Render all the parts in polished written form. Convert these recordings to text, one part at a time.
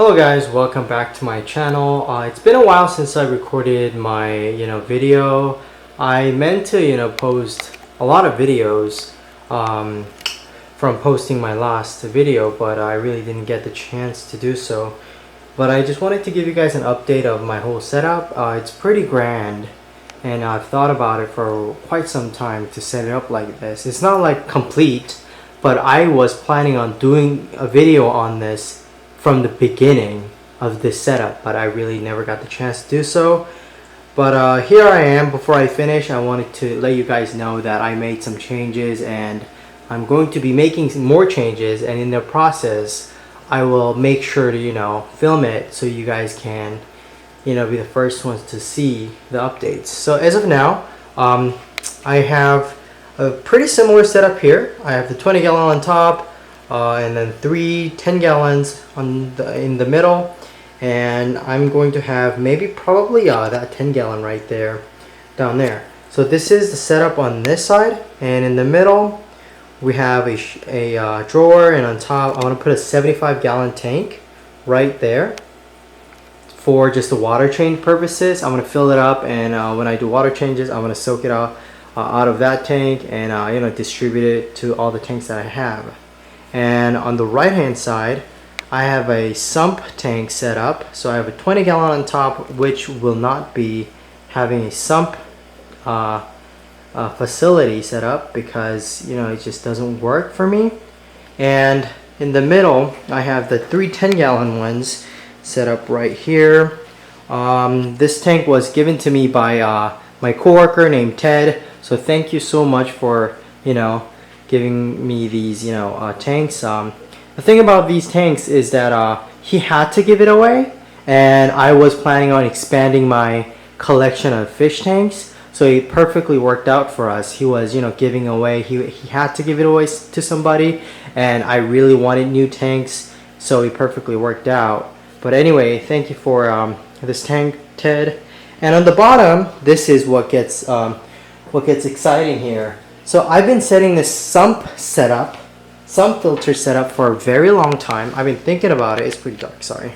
Hello guys, welcome back to my channel. It's been a while since I recorded my video. I meant to post a lot of videos from posting my last video, but I really didn't get the chance to do so. But I just wanted to give you guys an update of my whole setup. It's pretty grand, and I've thought about it for quite some time to set it up like this. It's not like complete, but I was planning on doing a video on this from the beginning of this setup, but I really never got the chance to do so. But here I am. Before I finish, I wanted to let you guys know that I made some changes, and I'm going to be making some more changes, and in the process I will make sure to film it so you guys can be the first ones to see the updates. So as of now, I have a pretty similar setup here. I have the 20 gallon on top, and then 3 10 gallons in the middle, and I'm going to have probably that 10 gallon right there down there. So this is the setup on this side, and in the middle we have a drawer, and on top I want to put a 75 gallon tank right there for just the water change purposes. I'm going to fill it up, and when I do water changes, I'm going to soak it out of that tank and distribute it to all the tanks that I have. And on the right hand side, I have a sump tank set up. So I have a 20 gallon on top, which will not be having a sump facility set up because it just doesn't work for me. And in the middle, I have the 3 10 gallon ones set up right here. This tank was given to me by my coworker named Ted. So thank you so much for giving me these tanks. The thing about these tanks is that he had to give it away, and I was planning on expanding my collection of fish tanks, so it perfectly worked out for us. He was giving away, he had to give it away to somebody, and I really wanted new tanks, so it perfectly worked out. But anyway, thank you for this tank, Ted. And on the bottom, this is what gets exciting here. So I've been setting this sump filter setup for a very long time. I've been thinking about it. It's pretty dark, sorry.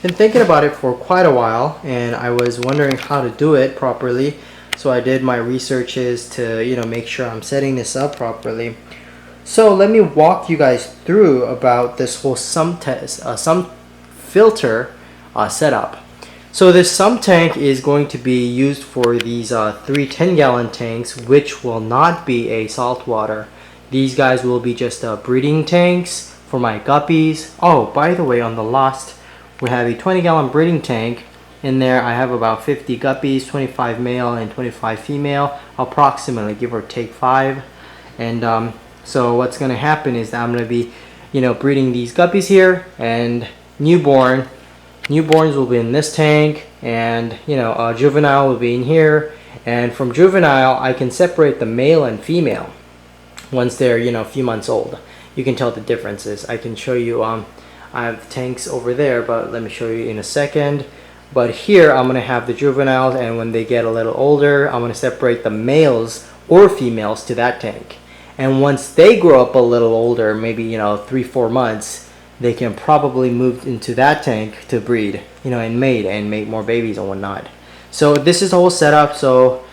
Been thinking about it for quite a while, and I was wondering how to do it properly. So I did my researches to make sure I'm setting this up properly. So let me walk you guys through about this whole sump filter setup. So this sump tank is going to be used for these 3 10 gallon tanks, which will not be a saltwater. These guys will be just breeding tanks for my guppies. Oh, by the way, on the last, we have a 20 gallon breeding tank. In there I have about 50 guppies, 25 male and 25 female, approximately, give or take 5. And so what's going to happen is that I'm going to be breeding these guppies here, and newborns will be in this tank, and juvenile will be in here. And from juvenile, I can separate the male and female once they're a few months old. You can tell the differences. I can show you. I have tanks over there, but let me show you in a second. But here I'm gonna have the juveniles, and when they get a little older, I'm gonna separate the males or females to that tank. And once they grow up a little older, maybe 3-4 months, they can probably move into that tank to breed, and mate more babies and whatnot. So this is the whole setup. So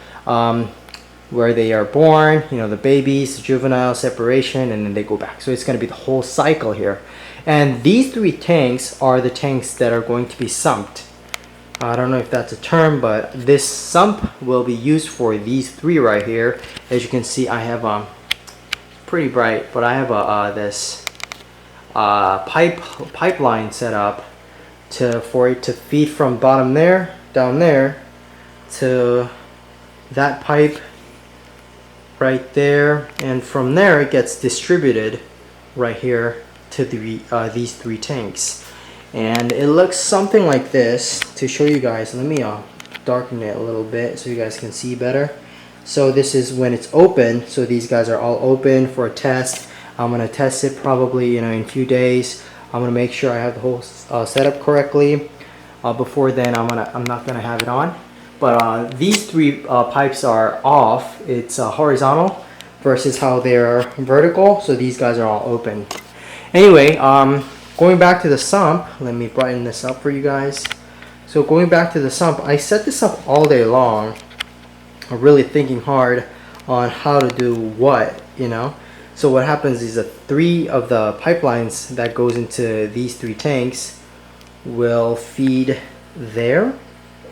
where they are born, the babies, the juvenile separation, and then they go back. So it's going to be the whole cycle here. And these 3 tanks are the tanks that are going to be sumped. I don't know if that's a term, but this sump will be used for these 3 right here. As you can see, I have pretty bright, but I have this pipeline set up for it to feed from bottom there down there to that pipe right there, and from there it gets distributed right here to these 3 tanks. And it looks something like this. To show you guys, let me darken it a little bit so you guys can see better. So this is when it's open. So these guys are all open for a test. I'm gonna test it probably in a few days. I'm gonna make sure I have the whole setup correctly. Before then, I'm not gonna have it on. But these 3 pipes are off. It's horizontal versus how they're vertical. So these guys are all open. Anyway, going back to the sump, let me brighten this up for you guys. So going back to the sump, I set this up all day long. I'm really thinking hard on how to do what, you know. So what happens is that 3 of the pipelines that goes into these 3 tanks will feed there,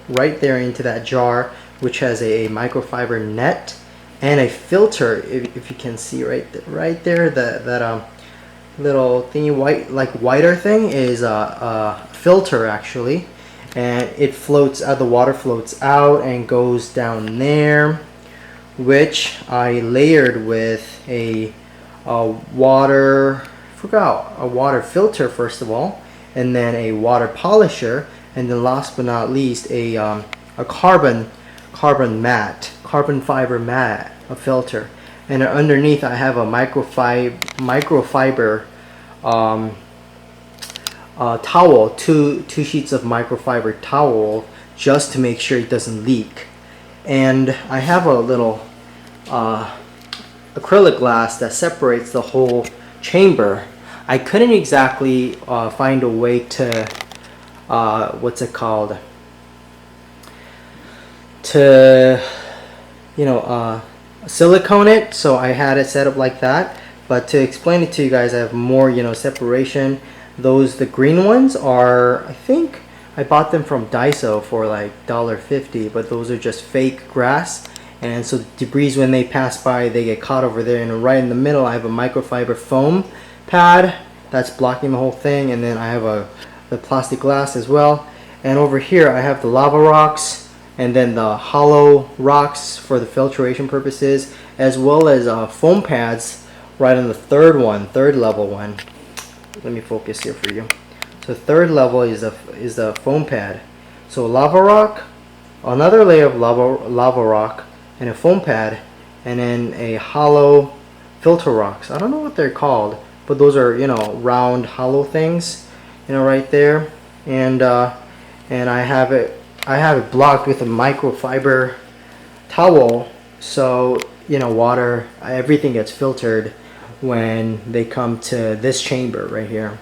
right there into that jar, which has a microfiber net and a filter. If you can see right there, that little thingy, whiter thing is a filter actually, and it floats out. The water floats out and goes down there, which I layered with a water filter first of all, and then a water polisher, and then last but not least a carbon fiber mat, a filter. And underneath I have a microfiber towel, two sheets of microfiber towel, just to make sure it doesn't leak. And I have a little acrylic glass that separates the whole chamber. I couldn't exactly find a way to what's it called, to silicone it, so I had it set up like that. But to explain it to you guys, I have more separation. The green ones are, I think I bought them from Daiso for like $1.50, but those are just fake grass, and so debris, when they pass by, they get caught over there. And right in the middle I have a microfiber foam pad that's blocking the whole thing, and then I have the plastic glass as well. And over here I have the lava rocks, and then the hollow rocks for the filtration purposes, as well as foam pads right on the third level one. Let me focus here for you. So third level is the foam pad. So lava rock, another layer of lava rock, and a foam pad, and then a hollow filter rocks. I don't know what they're called, but those are round hollow things, right there. And I have it blocked with a microfiber towel, so water, everything gets filtered when they come to this chamber right here.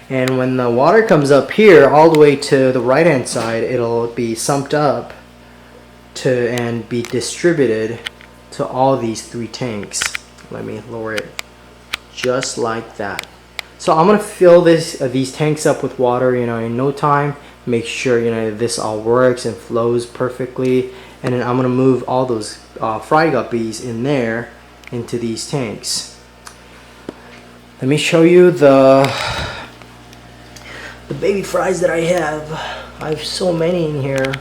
And when the water comes up here all the way to the right hand side, it'll be sumped up and be distributed to all these 3 tanks. Let me lower it just like that. So I'm gonna fill these tanks up with water in no time. Make sure this all works and flows perfectly, and then I'm gonna move all those fry guppies in there into these tanks. Let me show you the baby fries that I have. I have so many in here.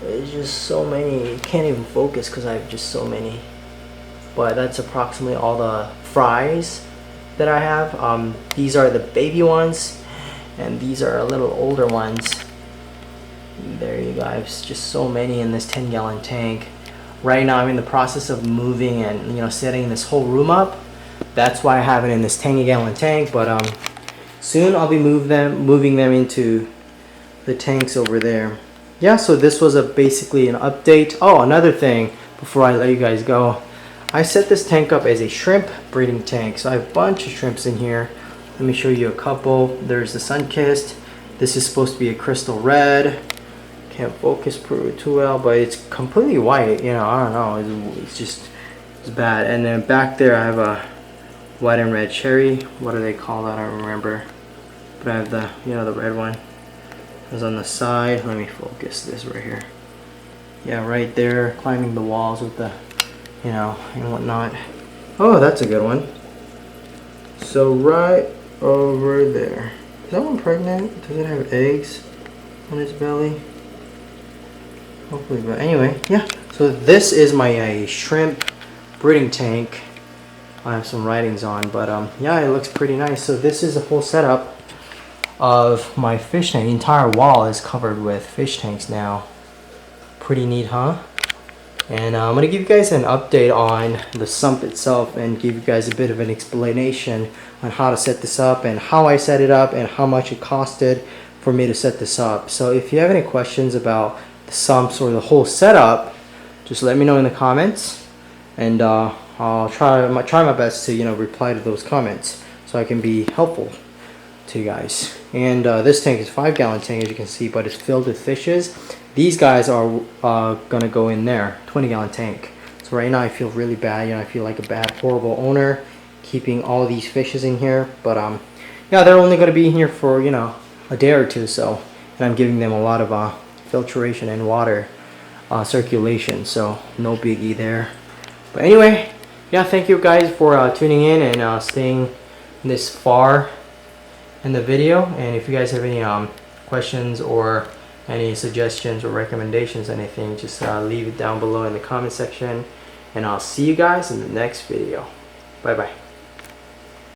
There's just so many. Can't even focus because I have just so many. But that's approximately all the fries that I have. These are the baby ones, and these are a little older ones. There you guys, just so many in this 10-gallon tank. Right now I'm in the process of moving and setting this whole room up. That's why I have it in this 10-gallon tank, but soon I'll be moving them into the tanks over there. Yeah, so this was basically an update. Oh, another thing before I let you guys go, I set this tank up as a shrimp breeding tank. So I have a bunch of shrimps in here. Let me show you a couple. There's the sun-kissed. This is supposed to be a crystal red. Can't focus too well, but it's completely white. I don't know. It's bad. And then back there I have a white and red cherry. What do they call that? I don't remember. But I have the the red one. It's on the side. Let me focus this right here. Yeah, right there, climbing the walls with the and whatnot. Oh, that's a good one. So right over there. Is that one pregnant? Does it have eggs on its belly? Hopefully, but anyway, yeah. So this is my shrimp breeding tank. I have some writings on, but yeah, it looks pretty nice. So this is a full setup of my fish tank. The entire wall is covered with fish tanks now. Pretty neat, huh? And I'm going to give you guys an update on the sump itself and give you guys a bit of an explanation on how to set this up and how I set it up and how much it costed for me to set this up. So if you have any questions about the sumps or the whole setup, just let me know in the comments, and I'll try my best to reply to those comments so I can be helpful to you guys. And this tank is 5-gallon tank, as you can see, but it's filled with fishes. These guys are gonna go in there, 20-gallon tank. So right now I feel really bad. You know, I feel like a bad, horrible owner keeping all these fishes in here. But yeah, they're only gonna be in here for, you know, a day or two. So, and I'm giving them a lot of filtration and water circulation. So no biggie there. But anyway, yeah, thank you guys for tuning in and staying this far in the video. And if you guys have any questions or any suggestions or recommendations, anything, just leave it down below in the comment section, and I'll see you guys in the next video. Bye bye.